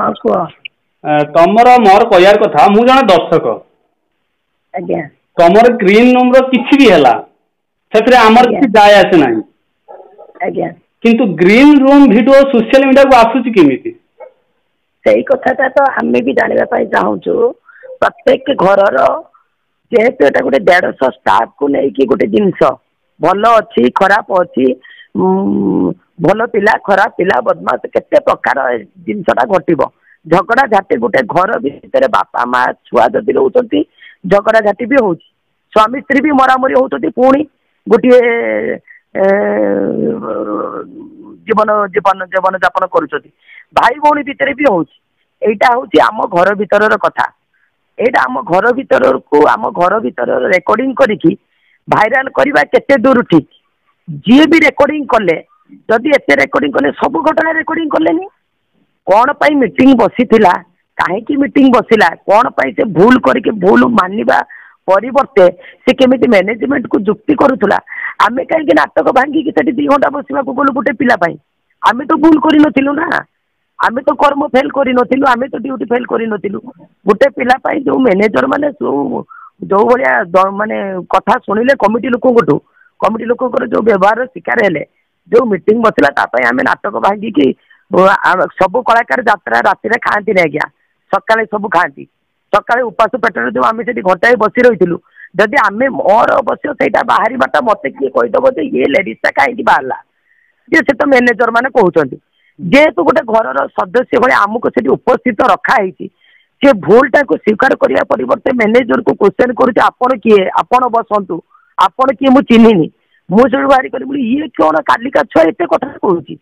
हाँ कुह तमर मोर कहयार कथा मु जने दर्शक आज्ञा तमर ग्रीन रूम रो किछि भी हैला सेतरे हमर किछि जाय आसे नाही आज्ञा किंतु green room video social media को आसुची केमिति सही कथाटा तो आमे भी जानिबा पाई चाहूछु प्रत्येक घरर जेहेतु एटा गोटे 150 स्टाफ को लेकिन गोटे जिनस भल अच्छी खराब अच्छी भल पिला खराब पिला बदमाश केते प्रकार जिनसटा घटिबो झगड़ा झाटी गोटे घर भितर बापा माँ छुआ जदि रोचंती झगड़ा झाटी भी होउची स्वामी स्त्री भी मरामरी होउचंती पुणी गोटे जीवन जीवन जीवन यापन करुचंती भाई भौणी भितर भी होउची एटा होउची आम घर भितर कथा एटा आम घर भितर को आम घर भितर रेकर्डिंग करिकी भाइराल करवा केते दूर ठीक जी भी रेकर्डिंग कले जदि एते रेकर्डिंग कले सब घटना रेकर्डिंग कलेनी कौन पाई मीटिंग बसीथिला काहेकि मीटिंग बसिला कौन पाई से भूल करके भूल मानिबा परिवर्ते से केमिति मैनेजमेंट को जुक्ति करूथला आमे काहेकि नाटक भांगी कि सेठी 2 घंटा बसिबा को गोल गुटे पिला पाई आमे तो भूल करि नथिलु ना आमे तो कर्म फेल करि नथिलु आमे तो ड्यूटी फेल करि नथिलु गुटे पिला पाई जो मैनेजर माने जो भलिया माने कथा सुनिले कमिटी लोक जो व्यवहार शिकार हेले जो मीटिंग बसला तापाई आमे नाटक भांगी कि सब कलाकार यात्रा राति रे खाती नहीं आज्ञा सकाले सब खाती सकाले उपास पेटर जो आम से घंटाए बसी रही जदि आम मोर अवश्य से बाहर बाटा मत किए कहीदेव जे ये लेडीजटा कहीं बाहर जे से तो मैनेजर मैंने कहते जेहेतु गोटे घर सदस्य भाई आमको से उपस्थित रखाई सी भूलटा को स्वीकार करने परिवर्ते मैनेजर को क्वेश्चन करुचे आपण किए आपण बसतु आपण किए मुझे चिन्हनी मुझे बाहर करी ये कौन कालिका छुआ एत कथा कहूँ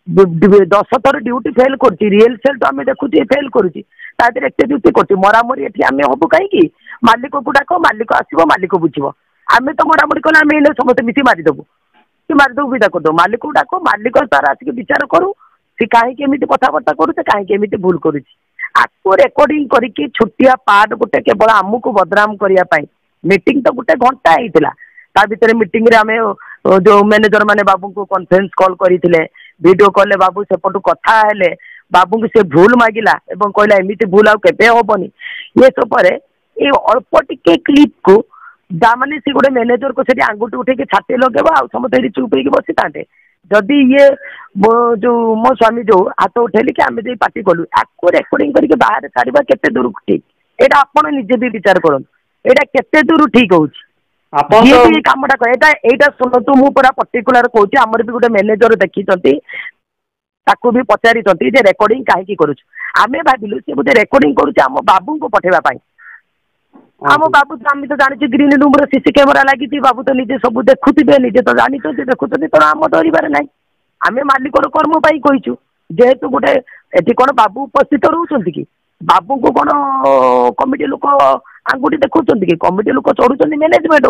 10 थर ड्यूटी फेल कर रियल सेल तो आम देखुचे फेल करुच्ची एत ड्यूटी कर मरामरी एटी आम हबू कहीं मालिक को डाक मालिक आसो मालिक बुझे आम तो मरामरी कले आम समस्त मिसी मारिदेबू कि मारिदेबू विदा करदेव मालिक को डाक मालिक तार आसिक विचार करू सी कहीं कथबार्ता करुचे कहीं भूल करुच्ची आपको रेकर्डिंग करके छुटिया पार्ट गोटे केवल आमको बदनाम करने मीटिंग तो गोटे घंटा होता ता भीतर मीटिंग रे आमे जो मैनेजर माने बाबू को कॉन्फ्रेंस कॉल करथिले वीडियो कॉल बाबू सेपटू कथा हेले बाबू को से भूल मागिला एवं कहला एमिति भूल आ केबे होबनी ये सब पर ए अल्प टिके क्लिप को दा माने से गोटे मैनेजर को से आंगुठी उठे के छाती लगेबा आ समस्त चुप होके बसी थांते जदि ये जो मो स्वामी जो हाथ उठेली कि आमे जे पार्टी कलु आको रेकॉर्डिंग करके बाहर छाड़ीबा केते दूर ठीक एटा आपण निजे भी विचार करन एटा केते दूर ठीक होउची ये कामटा कह शुणु मु पूरा पर्टिकुलर कहूँ आमर भी गोटे मैनेजर देखी ताकू भी पचारि रेकर्डिंग कहीं करुच आम भाविलु सी बोधे रेकर्डिंग करुचे आम बाबू को पठेवाई आम बाबू तो आम तो जानी ग्रीन रूम सीसी कैमेरा लगी बाबू तो निजे सब देखुवे निजे तो जानी देखुं तो आम डरबार ना आम मालिक कर्म पाई कहीचु जेहेतु गोटे एटी कौन बाबू उपस्थित रोच कि बाबू को कौन कमिटी लोक आंगुठी देखुं कि कमिटी लोक चढ़ुं मैनेजमेंट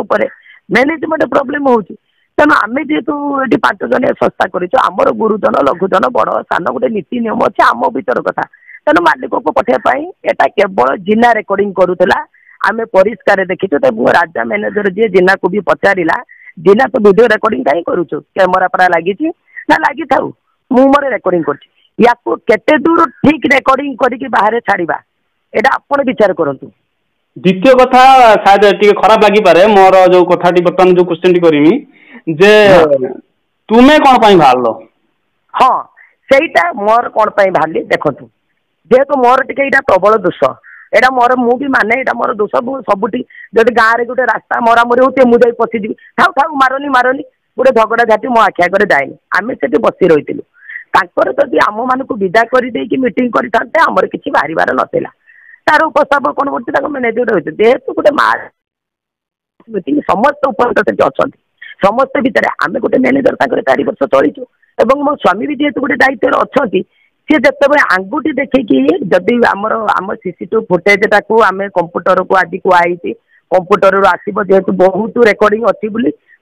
मैनेजमेंट प्रोब्लेम होची तेणु आम जेहेतु ये 5 जन संस्था करमर गुरुजन लघुजन बड़ सान गोटे नीति नियम अच्छे आम भर कथा तेणु मालिक को पठेवाई एटा केवल जिना रेकर्डिंग करूला आम परिष्कार देखीचु राजा मैनेजर जी जिना को भी पचारा जिना तो वीडियो रेकर्डिंग कहीं करुचु कैमेरा पड़ा लगी ना लगी था मोर रेकर्डिंग कर केते दूर ठीक रेकर्डिंग करके बाहर छाड़वा एटा आपण विचार करंतु द्वितीय कथा शायद टिके खराब लगी पारे मोर जो कथाटी बर्तमान जो क्वेश्चन टी करिमी जे तुमे कोन पई भाललो हां सेटा मोर कोन पई भाली देखंतु जेहेतु मोर टिके एटा प्रबल दोष एटा मोर मु भी माने एटा मोर दोष सबुटी जदि गाँ रे गोटे रास्ता मरामरी होते मु जाई पसी जीवी ठाउ ठाउ मारनी गोटे झगड़ा झाटी मो आखिया करे जाएनी आमे सेठी बसी रहितिलु तांकर जदि आम मानक विदा कर मीटिंग करते आमर किसी बाहर नथिला तार उपस्थापक कौन करते मैनेजर होते जेहेतु गोटे मीटिंग समस्त उपस्थित अच्छा समस्त भितर आम गोटे मैनेजर 4 वर्ष चलीचु और मो स्वामी भी जेहेतु गोटे दायित्व अच्छा सी जिते आंगुठी देखिकी जदि आमर आम सीसीटीवी फुटेज टाक आम कंप्यूटर को आज कुआई कंप्यूटर आसब जेहेतु बहुत रेकर्डिंग अच्छी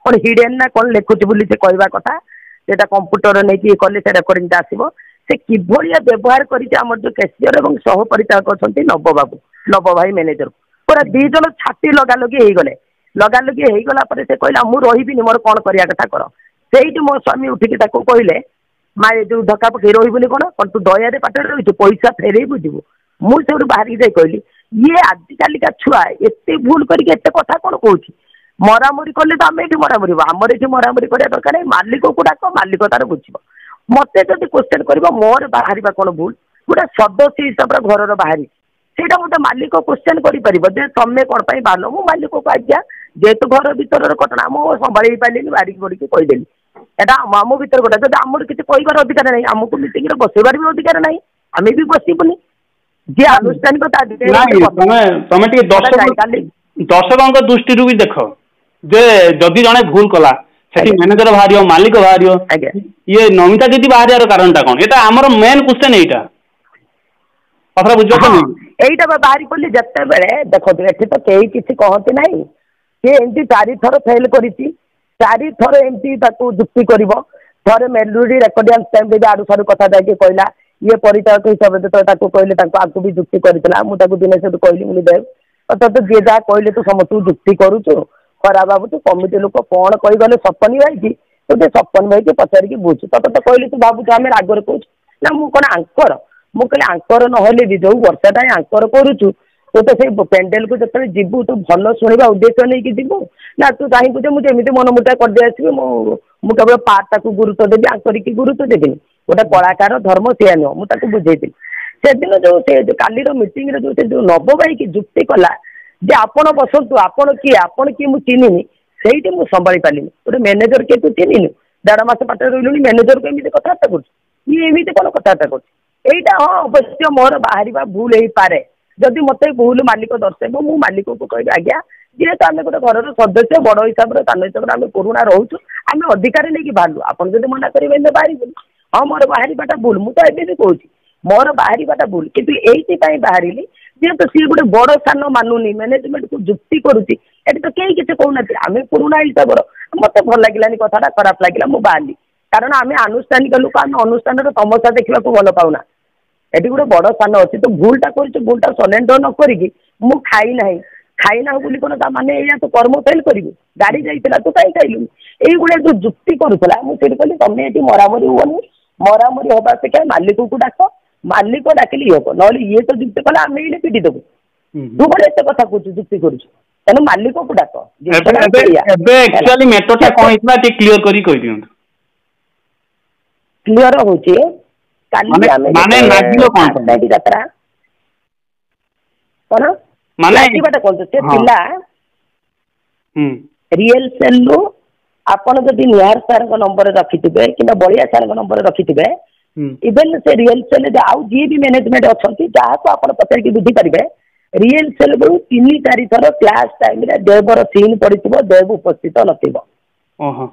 कौन हिडेन ना कौन लिखुची से कहवा कथा सेटा कंप्यूटर नहीं कले से रेकर्डिंग आसो से किभलिया व्यवहार करमर जो कैशियर और सह परिचालक अच्छा नव बाबू नव भाई मैनेजर पूरा 2 जन छाती लगालगी होगला से कहला मु रही मोर कौन करिया कथा कर से मो स्वामी उठिकी कहले जो धक्का पकई रही कौन कौन तू दयारे पाटे रही पैसा फेरे बुझू मुझे बाहर जाए कहली ये आजिकालिका छुआ एत भूल करके एत कथा कौन कौन मरामरी कले तो आम ये मरामरी आमर ये मरामरी करा दरकार मालिक को डाक मालिक तार बुझ मत जब क्वेश्चन कर मोर बाहर कौन भूल गोटे सदस्य हिसाब से घर बाहरी ସେଇଟା ମତେ ମାଲିକ କ୍ୱେଶ୍ଚନ କରିପାରିବ ଯେ ତମେ କ'ଣ ପାଇଁ ବାହାରିଲ ମୁଁ ମାଲିକକୁ ଆଜ୍ଞା ଯେହେତୁ ଘର ଭିତରର ଘଟଣା ମୁଁ ସମ୍ଭାଳି ପାରିଲିନି ବାଡ଼ିକି ବଡ଼ିକି କହିଦେଲି ଏଇଟା ଆମ ଭିତରେ ଗୋଟେ ଯଦି ଆମର କିଛି କହିବାର ଅଧିକାର ନାହିଁ ଆମକୁ ମିଟିଂରେ ବସେଇବାର ବି ଅଧିକାର ନାହିଁ ଆମେ ବି ବସିବୁନି ଯିଏ ଆନୁଷ୍ଠାନିକ ତା ତମେ ଟିକେ ଦର୍ଶକଙ୍କ ଦୃଷ୍ଟିରୁ ବି ଦେଖ ଯେ ଯଦି ଜଣେ ଭୁଲ କଲା ସେଠି ମ୍ୟାନେଜର ବାହାରିବ ମାଲିକ ବାହାରିବ ଇଏ ନମିତା ଦିଦି ବାହାରିବାର କାରଣଟା କ'ଣ ଏଇଟା ଆମର ମେନ୍ କ୍ୱେଶ୍ଚନ ଏଇଟା କଥା ବୁଝୁଛନ୍ତି এইটা বাহারি পড়লি যেতবে দেখো এটি তো কেউ কিছু কহতি না সে এমতি 4 থর ফেল করেছি 4 থর এমতি তাকে যুক্তি করব থরে মেলোডি রেকর্ডিয়ান্স টাইম রে আড়ু সাড়ু কথা যাই কইলা ইয়ে পরিচালক হিসাবে তো তাকে কইলে তাকে আগু भी যুক্তি করিতলা মু তাকে দিনে সেটু কইলি মুনি দেব তো যে যা কইলে তু সমস্ত যুক্তি করুଛୁ ଖରାପ ଭାବୁଛୁ କମିଟି ଲୋକ କ'ଣ କହିଗଲେ ସପନ ଭାଇ କି ତୁ ସପନ ଭାଇ କି ପଚାରିକି ବୁଝୁ ତତେ ତ କହିଲି ତୁ ଭାବୁଛୁ ଆମେ ରାଗରେ କହୁଛୁ ନା ମୁଁ କ'ଣ ଆଙ୍କର ମୁଁ କହିଲି ଆଙ୍କର ନହେଲେ ବି ଯୋଉ ବର୍ଷାଟା ଆଙ୍କର କରୁଛୁ ତୁ ତ ସେଇ ପେଣ୍ଡେଲକୁ ଯେତେବେଳେ ଯିବୁ ତୁ ଭଲ ଶୁଣିବା ଉଦ୍ଦେଶ୍ୟ ନେଇକି ଯିବୁ ନା ତୁ ଚାହିଁବୁ ଯେ ମୁଁ ଯେମିତି ମନମୁଟା କରିଦେଇ ଆସିବି ମୁଁ କେବଳ ପାର୍ଟଟାକୁ ଗୁରୁତ୍ୱ ଦେବି ଆଙ୍କରିକି ଗୁରୁତ୍ୱ ଦେବିନି ଗୋଟେ କଳାକାର ଧର୍ମ ସେଇଆ ନୁହଁ ମୁଁ ତାକୁ ବୁଝେଇଥିଲି ସେଦିନ ଯୋଉ ସେ କାଲିର ମିଟିଂରେ ଯୋଉ ସେ ଯୋଉ ନବ ଭାଇକି ଯୁକ୍ତି କଲା ଯେ ଆପଣ ବସନ୍ତୁ ଆପଣ କିଏ ମୁଁ ଚିହ୍ନିନି ସେଇଠି ମୁଁ ସମ୍ଭାଳି ପାରିଲିନି ଗୋଟେ ମ୍ୟାନେଜର କିଏ ତୁ ଚିହ୍ନିନୁ 1.5 ମାସ ପାଠରେ ରହିଲୁଣି ମ୍ୟାନେଜରକୁ ଏମିତି କଥାବାର୍ତ୍ତା କରୁଛୁ ଇଏ ଏମିତି କ'ଣ କଥାବାର୍ତ୍ତା କରୁଛୁ এইটা হ্যাঁ অবশ্য মোর বাহারিবা ভুল হইপারে যদি মতে ভুল মালিক দর্শাইব মু মালিককে কইবি আজ্ঞা যেহেতু আমি গোটে ঘরের সদস্য বড় হিসাবে সান হিসাবে আমি পুরুণা রহুଛୁ আমি অধিকার নেইকি বাহারু আপন যদি মনা করিবে এনে বাহারিবনি হ্যাঁ মোর বাহারিবাটা ভুল মু তো ଏବେ ବି কହୁছি মোর বাহারিবাটা ভুল কিন্তু এইଥିପାଇଁ ବାହାରିଲି যেহেতু ସିଏ ଗୋଟେ ବଡ ସାନ ମାନୁନି ମ୍ୟାନେଜମେଣ୍ଟକୁ ଯୁକ୍ତି କରୁଛି ଏଠି ତ କେହି କିଛି କହୁନାହାନ୍ତି ଆମେ ପୁରୁଣା ହିସାବର ମତେ ଭଲ ଲାଗିଲାନି କଥାଟା ଖରାପ ଲାଗିଲା ମୁଁ ବାହାରିଲି କାରଣ ଆମେ ଆନୁଷ୍ଠାନିକ ଲୋକ ଆମେ ଅନୁଷ୍ଠାନର ତମସା ଦେଖିବାକୁ ଭଲ ପାଉନା ଏଠି ଗୋଟେ ବଡ ସ୍ଥାନ ଅଛି ତ ଭୁଲଟା କରିଛୁ ଭୁଲଟା ସରେଣ୍ଡର ନ କରିକି ମୁଁ ଖାଇନାହୁଁ ବୋଲି କ'ଣ ତା ମାନେ ଏଇଆ ତୁ କର୍ମ ଫେଲ୍ କରିବୁ ଗାଡ଼ି ଯାଇଥିଲା ତୁ କାହିଁ ଖାଇଲୁନି ଏଇଭଳିଆ ଯୋଉ ଯୁକ୍ତି କରୁଥିଲା ମୁଁ ସେଇଠି କହିଲି ତମେ ଏଠି ମରାମରି ହୁଅନି ମରାମରି ହବା ଅପେକ୍ଷା ମାଲିକକୁ ଡାକ ମାଲିକ ଡାକିଲେ ଇଏ ହବ ନହେଲେ ଇଏ ତ ଯୁକ୍ତି କଲା ଆମେ ଏଇନେ ପିଟି ଦେବୁ ତୁ କ'ଣ ଏତେ କଥା କହୁଛୁ ଯୁକ୍ତି କରୁଛୁ ତେଣୁ ମାଲିକକୁ ଡାକ ଏବେ ଆକ୍ଚୁଆଲି ମ୍ୟାଟରଟା କ'ଣ ହେଇଥିଲା ଟିକେ କ୍ଲିୟର କରି କହିଦିଅନ୍ତୁ କ୍ଲିୟର ହଉଛି କାଲି ଆମେ ମାନେ ନାଗିଲ କ'ଣ ଯାତ୍ରା କ'ଣ ମାନେ ନାଗିବାଟା କ'ଣ ସେ ପିଲା ରିଏଲସେଲରୁ ଆପଣ ଯଦି ନିହାର ସାର୍ଙ୍କ ନମ୍ବର ରଖିଥିବେ କିମ୍ବା ବଳିଆ ସାର୍ଙ୍କ ନମ୍ବର ରଖିଥିବେ ଇଭେନ ସେ ରିଏଲସେଲ ଆଉ ଯିଏ ବି ମ୍ୟାନେଜମେଣ୍ଟ ଅଛନ୍ତି ଯାହାକୁ ଆପଣ ପଚାରିକି ବୁଝିପାରିବେ ରିଏଲସେଲ 3-4 ଥର କ୍ଲାସ ଟାଇମରେ ଦେବର ସିନ୍ ପଡିଥିବ ଦେବ ଉପସ୍ଥିତ ନଥିବ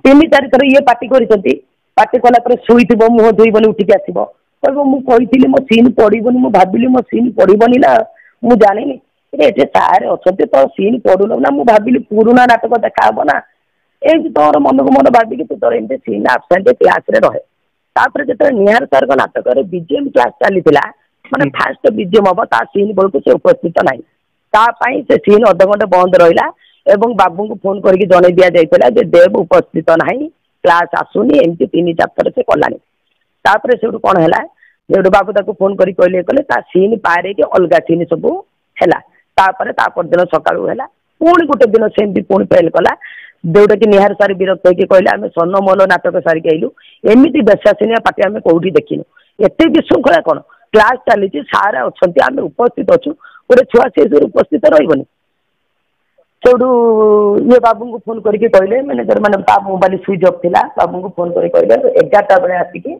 3-4 ଥର ଇଏ ପାର୍ଟି କରିଛନ୍ତି ପାର୍ଟି କଲା ପରେ ଶୋଇଥିବ ମୁହଁ ଧୋଇବନି ଉଠିକି ଆସିବ କହିବ ମୁଁ କହିଥିଲି ମୋ ସିନ୍ ପଡିବନି ମୁଁ ଭାବିଲି ମୋ ସିନ୍ ପଡିବନି ନା ମୁଁ ଜାଣିନି ଏଠି ସାର୍ ଅଛନ୍ତି ତ ସିନ୍ ପଡୁନ ନା ମୁଁ ଭାବିଲି ପୁରୁଣା ନାଟକ ଦେଖା ହବ ନା ଏମିତି ତୋର ମନକୁ ମନ ଭାବିକି ତୁ ତୋର ଏମିତି ସିନ୍ ଆବସେଣ୍ଟ କ୍ଲାସରେ ରହେ ତାପରେ ଯେତେବେଳେ ନିହାର ସାର୍ଙ୍କ ନାଟକରେ ବିଜିଏମ୍ କ୍ଲାସ ଚାଲିଥିଲା ମାନେ ଫାଷ୍ଟ ବିଜିଏମ୍ ହବ ତା ସିନ୍ ବେଳକୁ ସେ ଉପସ୍ଥିତ ନାହିଁ ତା ପାଇଁ ସେ ସିନ୍ ଅଧଘଣ୍ଟେ ବନ୍ଦ ରହିଲା ଏବଂ ବାବୁଙ୍କୁ ଫୋନ କରିକି ଜଣେଇ ଦିଆଯାଇଥିଲା ଯେ ଦେବ ଉପସ୍ଥିତ ନାହିଁ କ୍ଲାସ ଆସୁନି ଏମିତି 3-4 ଥର ସେ କଲାଣି ତାପରେ ସେଠୁ କ'ଣ ହେଲା ଯେଠୁ ବାବୁ ତାକୁ ଫୋନ କରି କହିଲେ ତା ସିନ୍ ପାରେକି ଅଲଗା ସିନ୍ ସବୁ ହେଲା ତାପରେ ତା ପରଦିନ ସକାଳୁ ହେଲା ପୁଣି ଗୋଟେ ଦିନ ସେମିତି ପୁଣି ଫେଲ୍ କଲା ଯୋଉଟାକି ନିହାର ସାର୍ ବିରକ୍ତ ହେଇକି କହିଲେ ଆମେ ସ୍ୱର୍ଣ୍ଣମହଲ ନାଟକ ସାରିକି ଆଇଲୁ ଏମିତି ବେଶାସିନିଆ ପାର୍ଟି ଆମେ କୋଉଠି ଦେଖିନୁ ଏତେ ବିଶୃଙ୍ଖଳା କ'ଣ କ୍ଲାସ ଚାଲିଛି ସାର୍ ଅଛନ୍ତି ଆମେ ଉପସ୍ଥିତ ଅଛୁ ଗୋଟେ ଛୁଆ ସେ ଉପସ୍ଥିତ ରହିବନି ସେଠୁ ଇଏ ବାବୁଙ୍କୁ ଫୋନ କରିକି କହିଲେ ମ୍ୟାନେଜର ମାନେ ତା ମୋବାଇଲ ସୁଇଚ୍ ଅଫ୍ ଥିଲା ବାବୁଙ୍କୁ ଫୋନ କରି କହିଲେ 11ଟା ବେଳେ ଆସିକି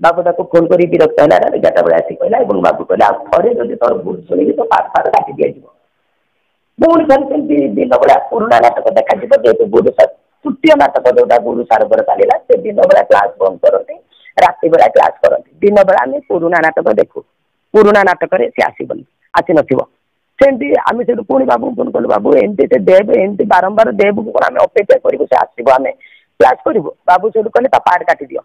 ବାବୁ ତାକୁ ଫୋନ କରି ବିରକ୍ତ ହେଲା 11ଟା ବେଳେ ଆସିକି କହିଲା ଏବଂ ବାବୁ କହିଲେ ଆଉ ଥରେ ଯଦି ତୋର ଭୁଲ ଶୁଣିବି ତ ପାଠ କାଟି ଦିଆଯିବ ପୁଣି ଥରେ ସେମିତି ଦିନ ବେଳା ପୁରୁଣା ନାଟକ ଦେଖାଯିବ ଯେହେତୁ ଗୁରୁ ସାର୍ ତୃତୀୟ ନାଟକ ଯୋଉଟା ଗୁରୁ ସାରଙ୍କର ଚାଲିଲା ସେ ଦିନ ବେଳା କ୍ଲାସ ବନ୍ଦ କରନ୍ତି ରାତି ବେଳା କ୍ଲାସ କରନ୍ତି ଦିନ ବେଳା ଆମେ ପୁରୁଣା ନାଟକ ଦେଖୁ ପୁରୁଣା ନାଟକରେ ସେ ଆସିବନି ଆସିନଥିବ ସେମିତି ଆମେ ସେଠୁ ପୁଣି ବାବୁଙ୍କୁ ଫୋନ କଲୁ ବାବୁ ଏମିତି ସେ ଦେବ ଏମିତି ବାରମ୍ବାର ଦେବକୁ କ'ଣ ଆମେ ଅପେକ୍ଷା କରିବୁ ସେ ଆସିବ ଆମେ କ୍ଲାସ କରିବୁ ବାବୁ ସେଠୁ କହିଲେ ତା ପାର୍ଟ କାଟିଦିଅ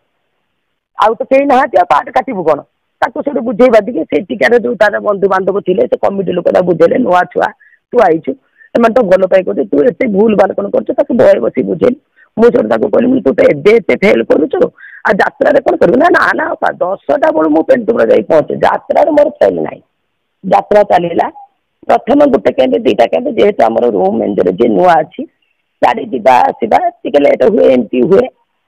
ଆଉ ତ କେହି ନାହାନ୍ତି ଆଉ ପାର୍ଟ କାଟିବୁ କ'ଣ ତାକୁ ସେଠୁ ବୁଝେଇ ବାଧିକି ସେଠିକାର ଯୋଉ ତାର ବନ୍ଧୁବାନ୍ଧବ ଥିଲେ ସେ କମିଟି ଲୋକ ତାକୁ ବୁଝେଇଲେ ନୂଆ ଛୁଆ ତୁ ଆଇଛୁ ସେମାନେ ତ ଭଲ ପାଇ କରୁଛୁ ତୁ ଏତେ ଭୁଲ ଭାଲ କ'ଣ କରୁଛୁ ତାକୁ ବହେ ବସି ବୁଝେଇଲି ମୁଁ ସେଠୁ ତାକୁ କହିଲି ତୁ ତ ଏବେ ଏତେ ଫେଲ୍ କରୁଛୁ आ यात्रा कौन करू ना ना ना 10टा बेलू मु पेंटुम जाई पहुंचे यात्रा मोर फेल ना यात्रा चलला प्रथम गोटे कैंप 2टा कैंप जेहेतु आम रूम मैनेजर जी नुआ अच्छी गाड़ी जावा आसवा टे लेट हुए एमती हुए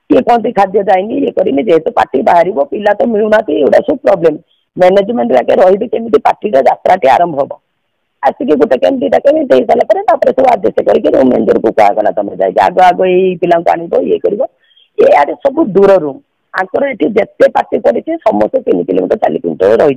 किए कहते खाद्य जाइनी ये करनी जेहेतु पार्टी बाहर पिला तो मिलूना एगुड़ा सब प्रोब्लेम मैनेजमेंट आगे रही केमी पार्टी यात्राटी आरंभ हम आसिक गोटे कैंप 2टा कैंप दे सारापर सब आदेश करके रूम मैनेजर को कहगला तुम जाए आग आग ये पिला आनब ये कर ये सब दूर रूम आंकर ये जिते पार्टी पड़ी समस्त 3 किलोमीटर 4 किलोमीटर रही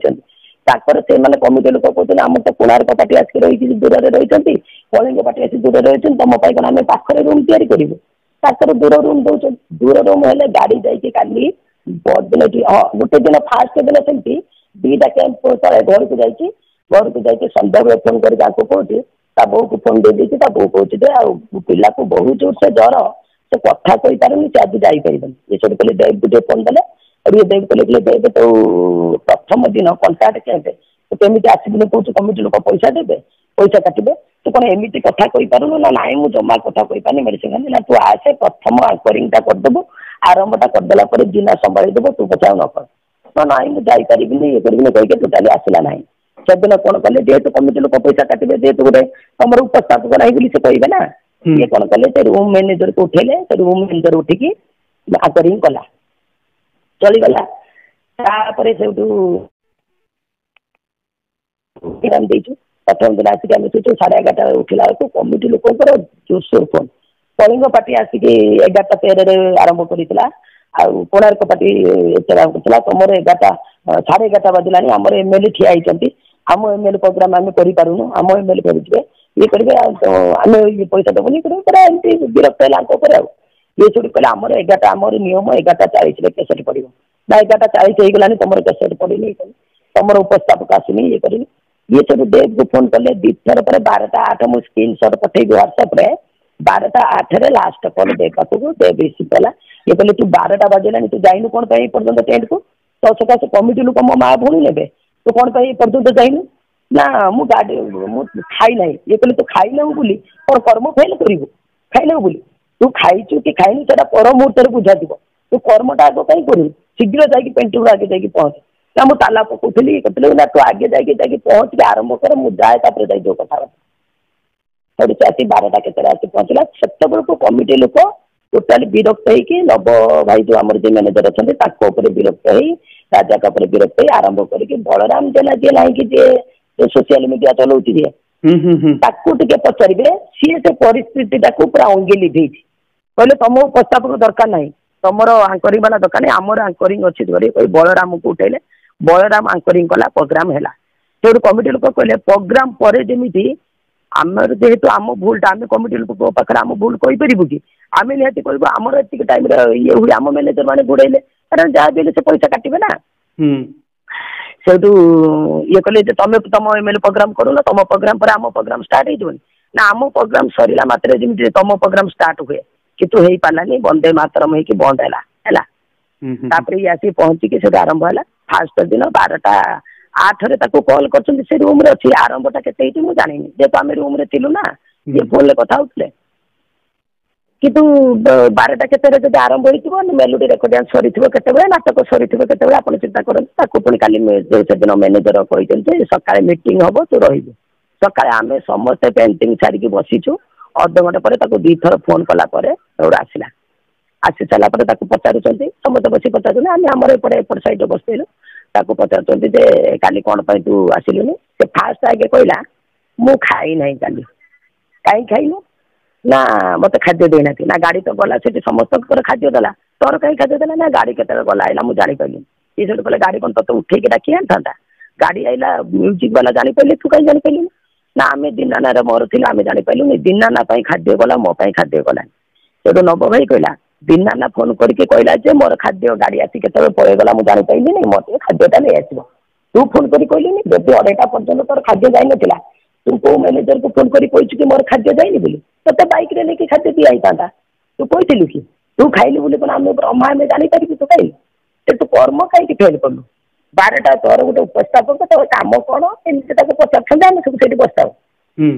से कमिटी लोक कहते आम तो कोणार्क पार्टी आसिक रही दूर रही कलिंग पार्टी आसिक दूर रही तुम पाई आम पाखे रूम तैयारी करूँ दूर रूम दौर दूर रूम है गाड़ी जाकि काली दिन हाँ गोटे दिन फास्ट दिन सेमती 2टा कैंप तले घर को जाकि सन्ध्या बेले फोन कर कहूँ ता बो को फोन दे दी बो कहूँ पिला को बहुत जोर से ज्वर से कथा कही पारे से आज जापर ये सब कहले देव को फोन देले और ये देव कहले देव तो प्रथम दिन कंटाक्ट कैंप तो केमी आसबुनि कौन कमिटी लोक पैसा देवे पैसा काटे तू कौन एमती कथा कही पारूनु ना ना मुझे जमा कथा कही पानी मेडिसिन खानी ना तू आसे प्रथम आंकरिंगटा करदेबू आरंभटा करदेला जिना संभाली देव तू पचार न कर ना ना मुझे जापारि ये करी कहीकि टोटाली आसला ना सेदिन कौन कले जेहेतु कमिटी लोक पैसा काटे जेहेतु गोटे तुम उपस्थापक नहीं बोली से कहे ना ये कौन कले से रूम मैनेजर को उठेले से रूम मैनेजर उठिकी आंकरिंग कला चलीगला तापर से प्रथम दिन आसिक आम सोचू 11:30 उठला कमिटी लोक जोरसोर फोन कलिंग पार्टी आसिक 11:13 आरंभ करता कोणार्क पार्टी करता तुम 11:30 बाजिलानी आम एमएलए ठिया होती आम एमएलए प्रोग्राम आम करूँ आम एमएलए करेंगे ये करेंगे आम ये पैसा देवनी एमती विरक्त है ये सब कहले आमर 11टा आमर नियम 11:40 कैसेट पड़ो ना 11:40 होगलानी तुम कैसेट पड़नी तुम उपस्थापक आसनी ये करनी ये सब देव को फोन कले 2 थर पर 12:08 मुझे स्क्रीनशॉट पठे व्हाट्सएप रे 12:08 लास्ट कल देव पाखक देव रिसीव कला ये कहले तू 12टा बाजिलानी तू जाइनु कौन पर्यटन टेंट को तो सकाशे कमिटी लोक मो माँ भूणी ने तू कौन पर्यटन जाइनु ना मु गाड़ी मु खाई ना ये कहले तू खाई ना बोली कौन कर्म फेल करू खाई ना बोली तू खाइचु कि खाइनु से पर मुहूर्त बुझा तू कर्मटा आग कहीं करू शीघ्र जाकि पेंटिंग आगे जाकि पहुँच ना मुझे ताला पकाउली कहते ना तू आगे जाकि पहुँच के आरंभ कर मुझे जाए जाए जो कथा से आसी 12टा केते आसी पहुँचला से बेलू कमिटी लोक टोटाली विरक्त होगी नव भाई जो आम जो मैनेजर अच्छा विरक्त हो राजा विरक्त हो आरंभ करके बलराम जेना जी ना कि जे सोशल मीडिया चलाऊँगी टे पचारे सी से परिस्थिति पूरा अंगे लिभे कहले तुम उपस्थापक दरकार ना तुम आंकरिंग वाला दरकार नहीं आमर आंकरिंग अच्छी बलराम को उठेले बलराम आंकरिंग कला प्रोग्राम है से कमिटी लोक कहले प्रोग्राम पर जमी आमर जेहेतु आम भूलटा आम कमिटी लोक पाखे आम भूल कहींपरू कि आम निहती कहूँ आमर एतिक टाइम ये हुए आम मैनेजर मैंने गोड़े कारण जहाँ भी से पैसा काटे ना से ये कहले तुम तुम एमएलए प्रोग्राम करूँ ना तुम प्रोग्राम पर आम प्रोग्राम स्टार्ट हो ना आम प्रोग्राम सरला मात्र जमी तुम प्रोग्राम स्टार्ट हुए कितु हो पारानी वंदे मातरम हो बंद है ये आसी पहुँचिकी से आरंभ है फास्ट दिन 12:08 कॉल कर रूम रे अच्छी आरंभटा के जानी जेहेतु आम रूम रे थिलु ना ये फोन रे कथा होते कितु 12टा के आरंभ हो मेलोडी रेकर्डिंग सरी के नाटक सरी के आप चिंता करते पुणी काली से दिन मैनेजर कहते सका मीटिंग हम तू रही सका आम समस्ते पेंटिंग छाड़ी बसीचु अधघंटे पर 2 थर फोन कलापर आसला आसी सारा पचारूँ समस्त बस पचार आम एपट सैड बसलु पचार काली कौन तू आसिलुनि से फास्ट आगे कहला मु खाई ना काली कहीं खाइनु ना मत खाद्य देना ना गाड़ी तो गला से समस्त खाद्य देला तोर कहीं खाद्य देला ना गाड़ी के गला आईला मुझे जापारि ये सब कहले गाड़ी कौन तो उठे डाकी आना गाड़ी आईला म्यूजिक वाला जापारि तू कहीं जापारि ना आम दीनाना मोर थी आम जापारू दीनाना खाद्य गला मो खाद्य गला तो नव भाई कहला दीनाना फोन करके कहला जे मोर खाद्य गाड़ी आसी के पलैगला मुझे जापारि नहीं मत खाद्यटा नहीं आस तू फोन कर कहलुनि जब 2:30 पर्यटन तोर खाद्य जाई ना तू कौ मैनेजर को फोन कर कि मोर खाद्य जाइनि बोली तो बाइक रे लेकिन खाद्य दिया था तू कहलु कि तू खाइलु बोली कौन आम ब्रह्मा आम जापारि तू खाइल तू कर्म कहीं फेल कलु 12टा तोर गोटे उपस्थापक तोर कम कौन एमती पचार आम सब बसता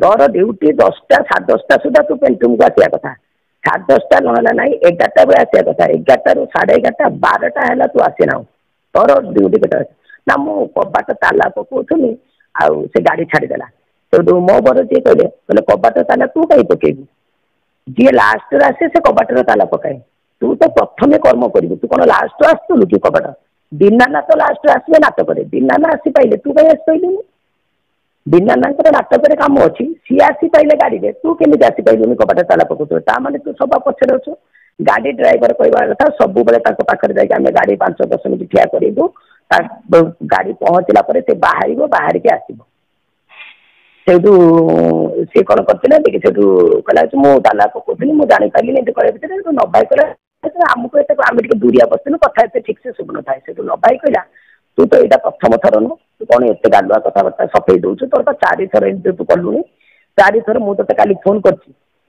तोर ड्यूटी 10टा 10:30 सुधा तू पेंटुम को आसा कथा 10:30 নহला नहीं 11टा बेले आसिया कथा 11टा रू 11:30 12टा है तू आसीना तोर ड्यूटी केटा ना मु कबाट ताला पकोथुनी आ से गाड़ी छाड़ीदेला तो मो बर जी कहले कबाट ताला तू कहीं पकेबू जी लास्ट आसे से कबाट ताला पकाए तू तो प्रथम कर्म करू तू कौन लास्ट आसलु कि कबाट दीनाना तो लास्ट आसवे नाटक दीनाना आसी पाइले तू कहीं आसी पाइलुनी दीनानांकर नाटक काम अच्छी सी आसी पाइले गाड़ी में तू केमी आसी पाइलुनी कबाट ताला पकाऊ ताने तू सब पछरे अच्छु गाड़ी ड्राइवर कहवा कथा सब बेले पाखे जाए गाड़ी 5-10 मिनट ठिया करू गाड़ी पहुँचला से बाहर बाहर के आसो सी कौन करते कहला मुझे ताला पकाऊनी मुझे जापारि कहते नबाई कहला आमको आम दूरिया बसलु कथा ठीक से शुभ न था नबाई कहला तू तो यहाँ प्रथम थर नु तू कौन एत गालुआ कथबार्ता सफेई दौ तोर तो 4 थर तू कलुनी 4 थर मुझे काली फोन कर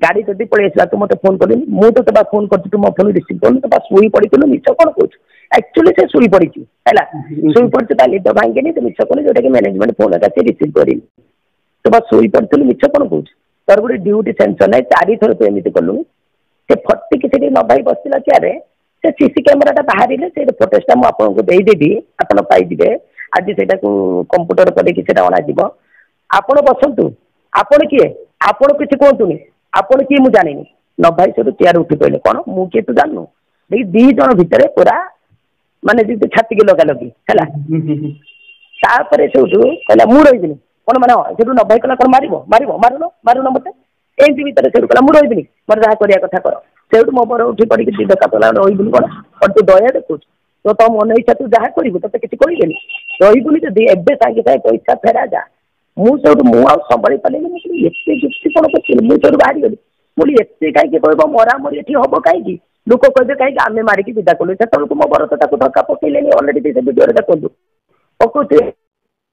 गाड़ी जब पलि आसला तू मत फोन कलुनी मुझे तो फोन कर तू मो फोन रिसीव कलु तो शुई पड़ू मिछ कौन कौन एक्चुअली से शुई पड़ी है शुई पड़ी निद भांगे तो मिछ कौन जोटा कि मैनेजमेंट फोन का रिसीव कर तो बस शुई पड़ू मिछ कौन कौन तोर गोटे ड्यूटी सेंसन ना 4 थर तू एमती कलुनी से फटिक से नबाई बसला चेयर से सीसी कैमेरा बाहर से फुटेजटा मुझे देदेवी आप पाइबे आज से कंप्यूटर कर अणा आपण बसतु आपण किए आपण किसी कहतुनि आपण किए मुझे जानी नबाई से चेयर उठी पड़े कौन मु किए तू जानू दी जन भितर पूरा माने छाती के लगा लगी है कहला मु रही कौन मैंने नबाई कहला कौन मार मार मारुन मारुन मत एमती भितर से कहला मु रही मोर जहाँ करिया कथा कर से मो बर उठी पड़ी देखा तला रही कौन और तू दया देखु तो तुम मन इच्छा तू जहाँ करू तो किसी कहले रही जदि एवं सागे सागे पैसा फेरा जा मुझे संभाई पारे एत जुक्ति कौन कर मुझे बाहरी गली बोली एत कहीं कह मरामरी ये हम कहीं लोक कहे कहीं आम मारिकी विदा कलु से मो बर तो धक्का पकड़े अलरेडी से भिडियो देखो पकड़े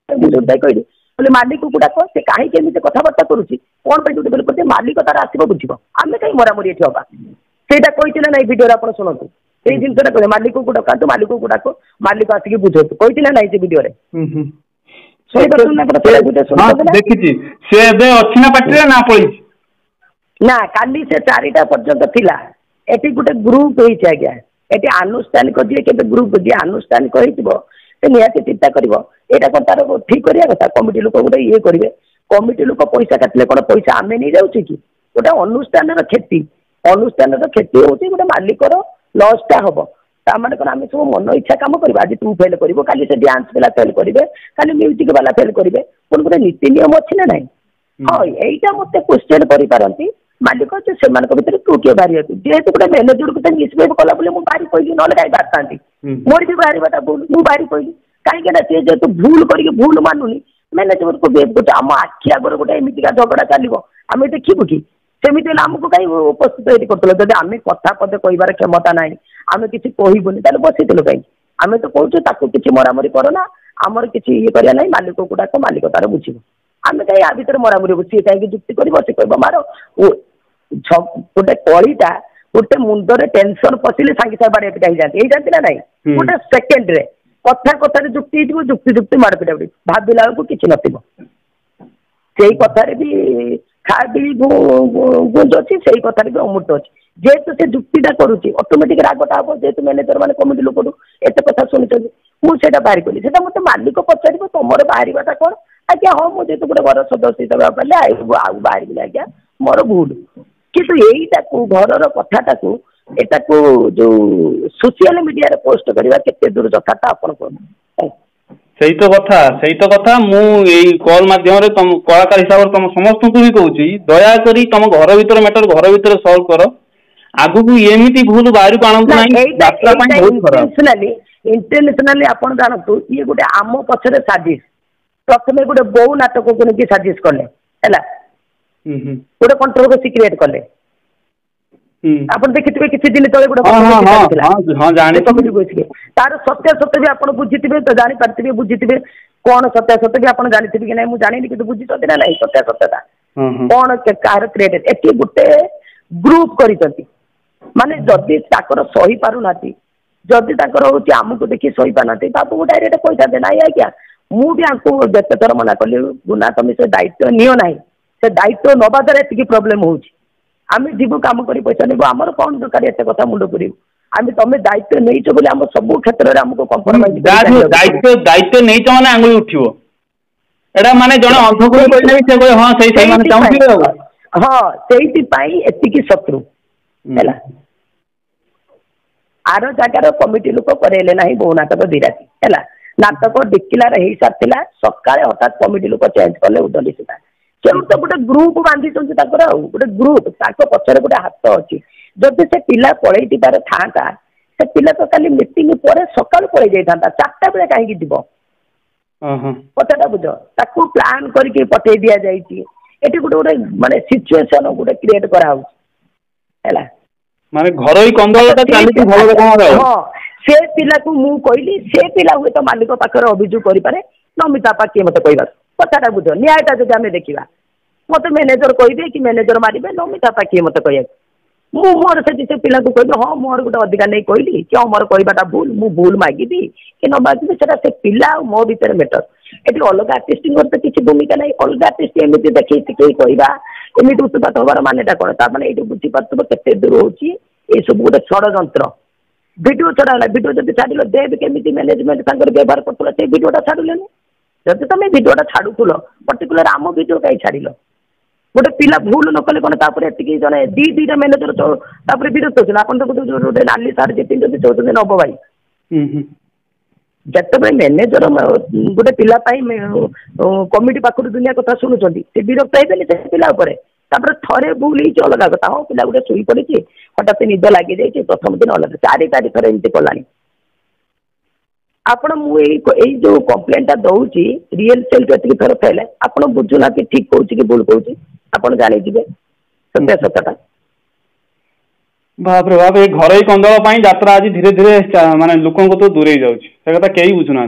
कहली बोले मालिक को डाक से कहीं केमी कथबार्ता करुच्ची कौन पर बोले मालिक तार आसो बुझ आम कहीं मरामरी ये हवा सेटा कही ना भिडियो आप शुणु से जिनसा कहे मालिक को डका मालिक को डाक मालिक आसिक बुझु कही ना ना भिडियो ना काली से 4टा पर्यंत थिला एटी गोटे ग्रुप होइछ आज्ञा एटी आनुष्ठानिक जे केबे ग्रुप जे आनुष्ठानिक होइथिबो से निहाती चिंता करिवो एटा कोन तार ठीक करिया कथा कमिटी लोक गोटे ये करिवे कमिटी लोक पैसा काटले कोन पैसा आमे नहीं जाउछि कि गोटे अनुष्ठान क्षति होउछि गोटे मालिकर लॉसटा हबो ता माने कोन आमे सब मन इच्छा काम करबा आज तू फेल करिवो काली से डांस वाला फेल करिवे काली म्यूजिक वाला फेल करिवे कोन गोटे नीति नियम अछि ना नहीं हां एटा मते क्वेश्चन करि पारंती मालिक से भर तू किए बाहरी जेहेतु गोटे मैनेजर को मिसबिहेव कला बोले मुझे बाहरी कहली ना कहीं बाहर मोर भी बाहर भूल मुझे बाहरी कहली कहीं जेहेतु भूल कर भूल मानुनी मैनेजर को बिहेव कर आम आखि आगे गोटे एमतीका झगड़ा चलो आम देखू कि सेमती आमको कहीं उपस्थित ये कर जब आम कथा पदे कहार क्षमता ना आम किसी कहबूनी बसी कहीं आम तो कहूँ किसी मरामरी करना आमर किसी ये करा ना मालिक को डाक मालिक तार बुझे आम कहीं आ भर मरामरी सी कहीं जुक्ति कर सी कह मार गोटे कलीटा गोटे मुंडरे टेंशन पशिले सांगे सागे बाड़े पिटा जाती जानती ना ना गोटे सेकेंड रे कथा कथा जुक्ति जुक्ति जुक्ति माड़ पिटा पिटी भाविला बेलू किसी नई कथार भी खाबी गुंज अच्छी से कथार भी अमृत अच्छी जेहेतु से जुक्तिटा करुच्ची ऑटोमेटिक रागटा हम जेहेतु मैनेजर मैंने कमिटी लोक एत कथा शुणी मुझे बाहर कली से मत मालिक पचार तुम बाहरटा कौन आज्ञा हाँ मुझे गोटे घर सदस्य हिसाब से पाले बाहर गली आज्ञा मोर भूल किंतु यहीटा घर कथाटा को जो सोशल मीडिया पोस्ट करवा केते दूर यथार्थ आपण कहूँ सही तो कथा मु कॉल माध्यम तुम कलाकार हिसाब से तुम समस्त को भी कहूँ दया करी तुम घर भीतर मैटर घर भीतर सॉल्व कर आगु को एमती भूल बाहर को आनंद इंटरनेशनली आपण जानतु ये गोटे आम पछरे साजिश प्रथम गोटे बहु नाटक को लेकिन साजिश कले गोटे कंट्रोवर्सी क्रिएट कले आप देखिए किसी दिन तले गोटे तार सत्यासत्य भी आप बुझीथे तो जापारे बुझीथे कौन सत्यासत्य भी आप जानी कि ना मुझे जानी कि बुझी ना ना सत्यासत्यता कौन कह क्रिएटेड एटी गोटे ग्रुप कर माने जदि सही पारना जदि हूँ आमको देखिए सही पाना बाबू को डायरेक्ट पैसा देना आज्ञा मुझे आपको जिते थर मना कली गुना तुम से दायित्व नियो ना से दायित्व नवा द्वारा ये प्रोब्लेम हो आम जीव कम कर पैसा नेबू आमर कौन दरकार एत कथा मुंड कर आम तुम दायित्व नहीं बोले आम सब क्षेत्र में आमको कंप्रोमाइज दायित्व नहीं माने आंगुली उठिबो एटा माने जने अधकुल कहले से कोई हां सही माने चाहूथिबे हां सेही पई एतिकी शत्रु हैला आर जगार कमिटी लोक करेले नाही बहु नाटक दिराती हैला नाटक डिक्लेयर हो सारा सका हठात कमिटी लोक चेंज कले उदली सीधा से तो गोटे ग्रुप बांधी गोटे ग्रुप पचर गोटे हाथ अच्छी जदि से पिला पलैती तार था से पिला तो खाली मीटिंग पर सका पलि जाता 4टा बेले कहीं जीव कथाटा बुझ ताकू प्लान करके पठे दि जाइए गोटे गोटे माने सिचुएशन गोटे क्रिएट करा माने घरोई कंदलटा चालीसी भलो रकम हां से पिला को मु कहली से पिला हुए तो मालिक पाखर अभियोग करि पारे नमिता पाके मते कहबा कथाटा बुझ न्यायटा जदि आमे देखिबा मते मैनेजर कहबे कि मैनेजर मारिबे नमिता पाके मते कहय मु मोर से पिला को कहबे हां मोर गोटे अधिकार नहीं कहली क्यों मोर कहबाटा भूल मु भूल मागिबी कि न मागिबी सेटा से पिला मो भीतर मैटर एटी अलग आर्टिस्ट तो किसी भूमिका नहीं अलग आर्टिस्ट एमती देखी शिखई कहवा एमती उत्पात हबार मानेटा कौन तार मैंने ये बुझीपार केते दूर होची ये सब गोटे षड्यंत्र भिडियो छड़ा भिडियो जब छाड़ देव केमी मैनेजमेंट व्यवहार कर भिडियोटा छाड़े जब तुम भिडियोटा छाड़ुल पर्टिकुलर आम भिडियो कहीं छाड़ गोटे पिला भूल न कले कौन एति जन दीटा मैनेजर विरक्त होते आप गोटे नाली सार जी चाहते नब भाई जिते मैनेजर गोटे पिला कमिटी पाखर दुनिया कथा शुणुंट से विरक्त होते से पिला थे भूल ही अलग कथा हाँ पिला गोटे शुई पड़ी हठात निद लगी जाइए प्रथम दिन अलग 4 थर एमती कला आपण मुझे जो कम्प्लेनटा दौची रियल सेल के थर फेले आप बुझुना कि ठीक कौन कि भूल कौन आप जाने सत्य सत्याटा बाप रे बाप घर कंदल यात्रा आज धीरे धीरे माने लोकों तो दूरे जाता कई बुझुना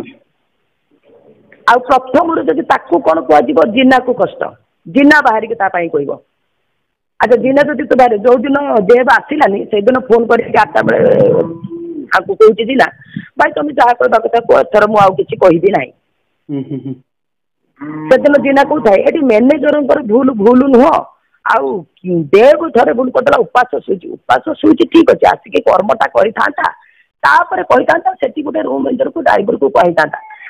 आ प्रथम जब कौन कह जिना को कष्ट जिना बाहर के कह अच्छा जिना जब तो बाहर जो दिन देव आसलानी से दिन फोन कर 8टा बेले आपको कहूँ जिना भाई तुम जहाँ कहवा कथा कह एथर मुझे कहबी ना से दिन जिना कहता है ये मैनेजर भूल भूल नुह आउ देव थे भूल करदेला उपास शुची ठीक अच्छे आसिक कर्मटा करता से गोटे रूम मैनेजर को ड्राइवर को कही था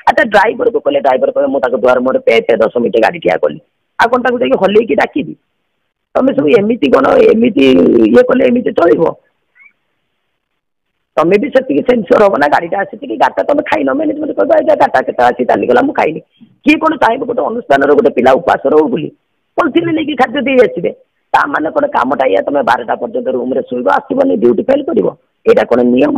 अच्छा ड्राइवर को कहले ड्राइवर कहे मुझे द्वार मोर पे 10 मिनट गाड़ी ठिया कली आ कौन ताकि हल्लैक डाकिबी तुम सब एमती कौन एमती ये कले एमती चलो तुम्हें भी से सेन्सर हम ना गाड़ीटा आसी गाटा तुम खाइन मैनेजमेंट कह गाटा के आसी चलीगला मुझे खाइनी किए कौन चाहिए गोटे अनुष्ठान गोटे पिला उपास रो बोली पॉलिथिन लेकिन खाद्य दे आसबे ता माने कौन कामटा या तुम 12टा पर्यंत रूम रे शुइब आसबनी ड्यूटी फेल कर यहाँ कौन नियम